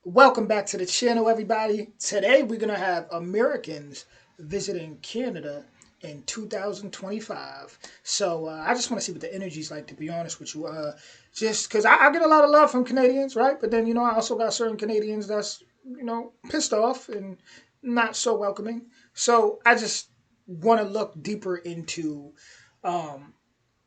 Welcome back to the channel, everybody. Today we're going to have Americans visiting Canada in 2025. I just want to see what the energy's like, to be honest with you. Just because I get a lot of love from Canadians, right? But then, I also got certain Canadians that's, pissed off and not so welcoming. So I just want to look deeper into um,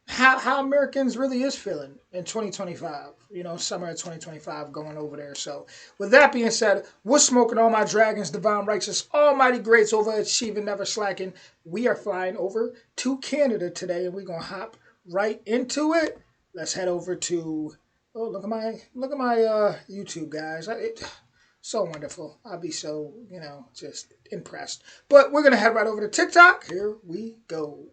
how Americans really is feeling in 2025. Summer of 2025 going over there. So, with that being said, what's smoking all my dragons, divine righteous, almighty greats, overachieving, never slacking. We are flying over to Canada today, and we're gonna hop right into it. Let's head over to. Oh, look at my YouTube, guys. So wonderful. I'll be so just impressed. But we're gonna head right over to TikTok. Here we go.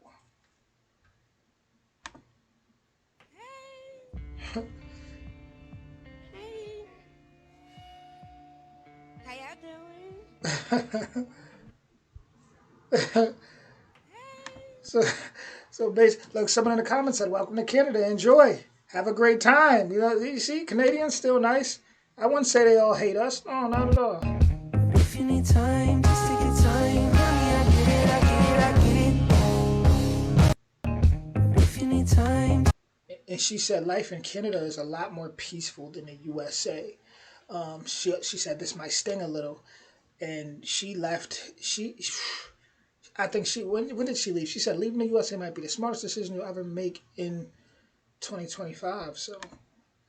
How y'all doing? So, look, someone in the comments said, "Welcome to Canada. Enjoy. Have a great time." You see, Canadians still nice. I wouldn't say they all hate us. No, not at all. If you need time, just take your time. Honey, If you need time. And she said, "Life in Canada is a lot more peaceful than the USA." She said this might sting a little, and she left. I think when did she leave? She said leaving the USA might be the smartest decision you'll ever make in 2025. So,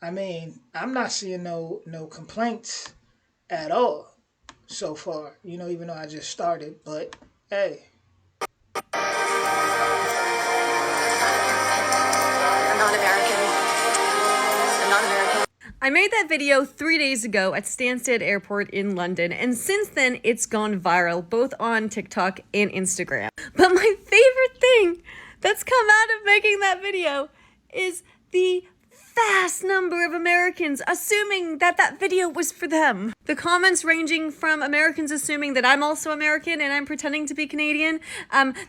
I mean, I'm not seeing no complaints at all so far. Even though I just started, but hey. I'm not American. I'm not American. I made that video 3 days ago at Stansted Airport in London, and since then it's gone viral both on TikTok and Instagram. But my favorite thing that's come out of making that video is the vast number of Americans assuming that that video was for them. The comments ranging from Americans assuming that I'm also American and I'm pretending to be Canadian.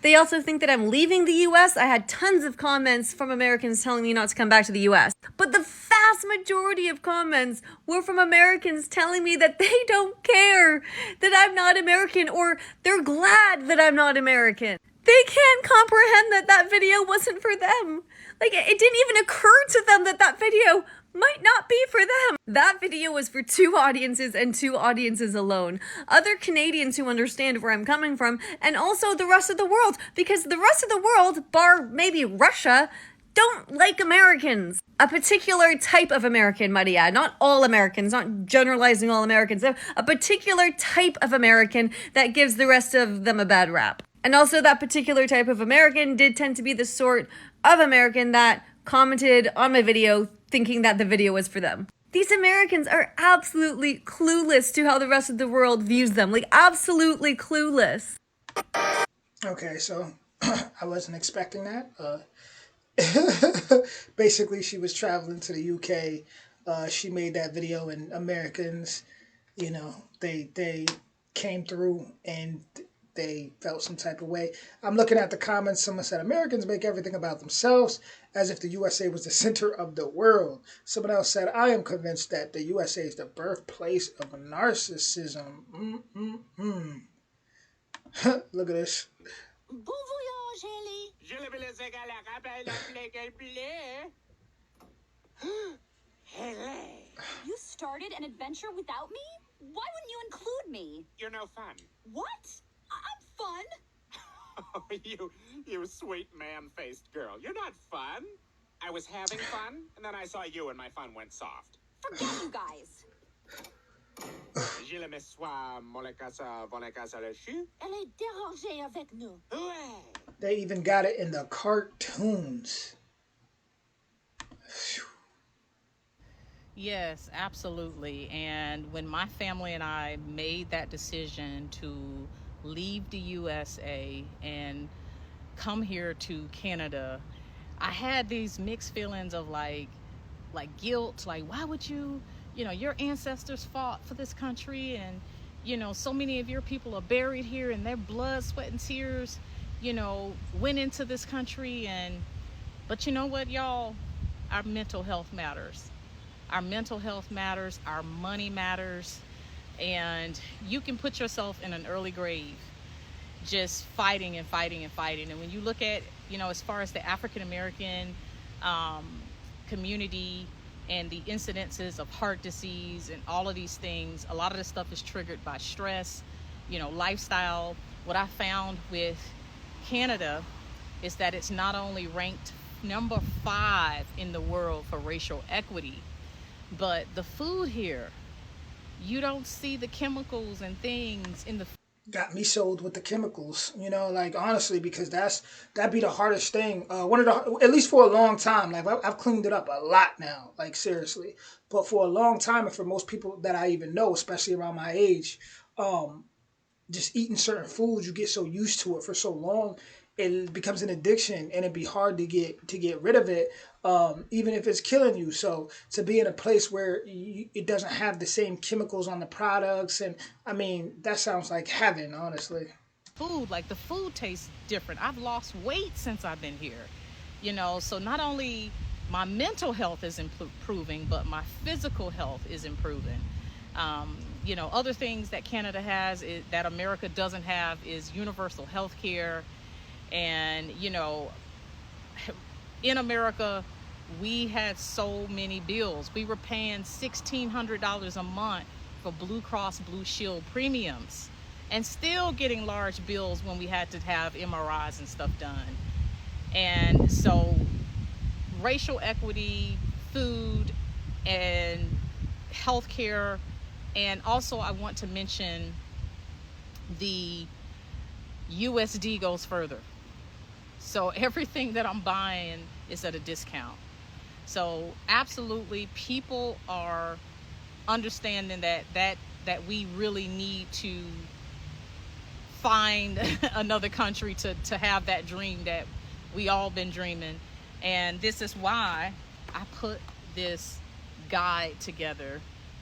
They also think that I'm leaving the US. I had tons of comments from Americans telling me not to come back to the US. But the vast majority of comments were from Americans telling me that they don't care that I'm not American, or they're glad that I'm not American. They can't comprehend that that video wasn't for them. Like, it didn't even occur to them that that video might not be for them. That video was for two audiences and two audiences alone. Other Canadians who understand where I'm coming from, and also the rest of the world, because the rest of the world, bar maybe Russia, don't like Americans. A particular type of American, might I add. Not all Americans, not generalizing all Americans. A particular type of American that gives the rest of them a bad rap. And also that particular type of American did tend to be the sort of American that commented on my video thinking that the video was for them. These Americans are absolutely clueless to how the rest of the world views them. Like, absolutely clueless. Okay, so I wasn't expecting that. Basically, she was traveling to the UK. She made that video, and Americans, they came through and they felt some type of way. I'm looking at the comments. Someone said Americans make everything about themselves, as if the USA was the center of the world. Someone else said, I am convinced that the USA is the birthplace of narcissism. Look at this. Bon voyage, Ellie. Je le laisse à la rappel Hele. You started an adventure without me? Why wouldn't you include me? You're no fun. What? I'm fun. Oh, you sweet man-faced girl. You're not fun. I was having fun, and then I saw you and my fun went soft. Forget you guys. Je le mets soit mon le casa, bon le casa le chou. Elle est dérangée avec nous. Ouais. They even got it in the cartoons. Yes, absolutely. And when my family and I made that decision to leave the USA and come here to Canada, I had these mixed feelings of like guilt, like why would you your ancestors fought for this country, and so many of your people are buried here and their blood, sweat and tears went into this country. But you know what, y'all, our mental health matters. Our mental health matters, our money matters, And you can put yourself in an early grave just fighting and fighting and fighting. And when you look at, as far as the African American um, community and the incidences of heart disease and all of these things, a lot of this stuff is triggered by stress, lifestyle. What I found with Canada is that it's not only ranked number 5 in the world for racial equity, but the food here, you don't see the chemicals and things in the Got me sold with the chemicals, like honestly, because that'd be the hardest thing. One of the, at least for a long time, like I've cleaned it up a lot now, like seriously. But for a long time, and for most people that I even know, especially around my age, um, just eating certain foods, you get so used to it for so long, it becomes an addiction, and it'd be hard to get rid of it, even if it's killing you. So to be in a place where it doesn't have the same chemicals on the products, and I mean that sounds like heaven, honestly. food. Like the food tastes different. I've lost weight since I've been here, so not only my mental health is improving, but my physical health is improving. Other things that Canada has that America doesn't have is universal health care. And, in America, we had so many bills. We were paying $1,600 a month for Blue Cross Blue Shield premiums and still getting large bills when we had to have MRIs and stuff done. And so racial equity, food, and healthcare. And also I want to mention the USD goes further. So everything that I'm buying is at a discount. So absolutely, people are understanding that we really need to find another country to have that dream that we all been dreaming. And this is why I put this guide together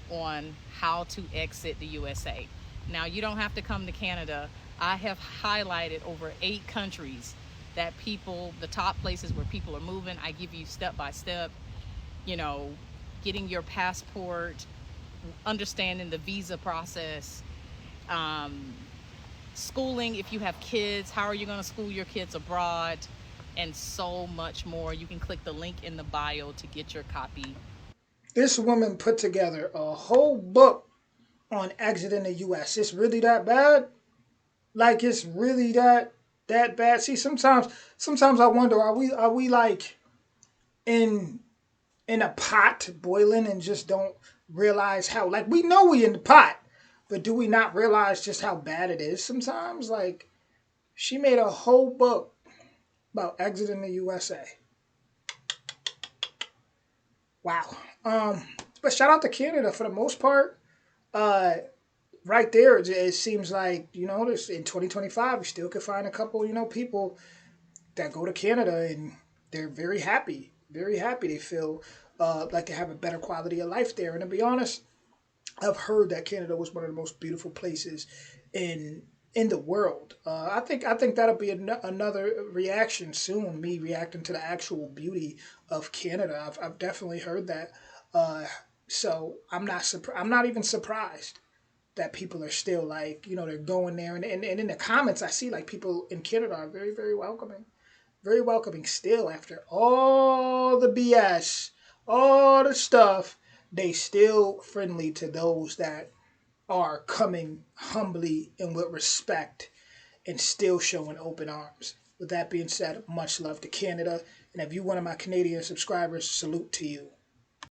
on how to exit the USA. Now, you don't have to come to Canada. I have highlighted over 8 countries that the top places where people are moving. I give you step by step, getting your passport, understanding the visa process, schooling. If you have kids, how are you going to school your kids abroad, and so much more. You can click the link in the bio to get your copy. This woman put together a whole book on exiting the U.S. It's really that bad? Like it's really that bad? See, sometimes I wonder, are we like in a pot boiling and just don't realize how, like, we know we in the pot, but do we not realize just how bad it is sometimes? Like, she made a whole book about exiting the USA. Wow. But shout out to Canada for the most part. Uh, right there, it seems like, this in 2025, we still could find a couple, people that go to Canada and they're very happy. Very happy. They feel like they have a better quality of life there. And to be honest, I've heard that Canada was one of the most beautiful places in the world. I think that'll be another reaction soon. Me reacting to the actual beauty of Canada. I've definitely heard that. So I'm not even surprised that people are still like, they're going there. And in the comments, I see like people in Canada are very, very welcoming. Very welcoming still after all the BS, all the stuff. They still friendly to those that are coming humbly and with respect and still showing open arms. With that being said, much love to Canada. And if you're one of my Canadian subscribers, salute to you.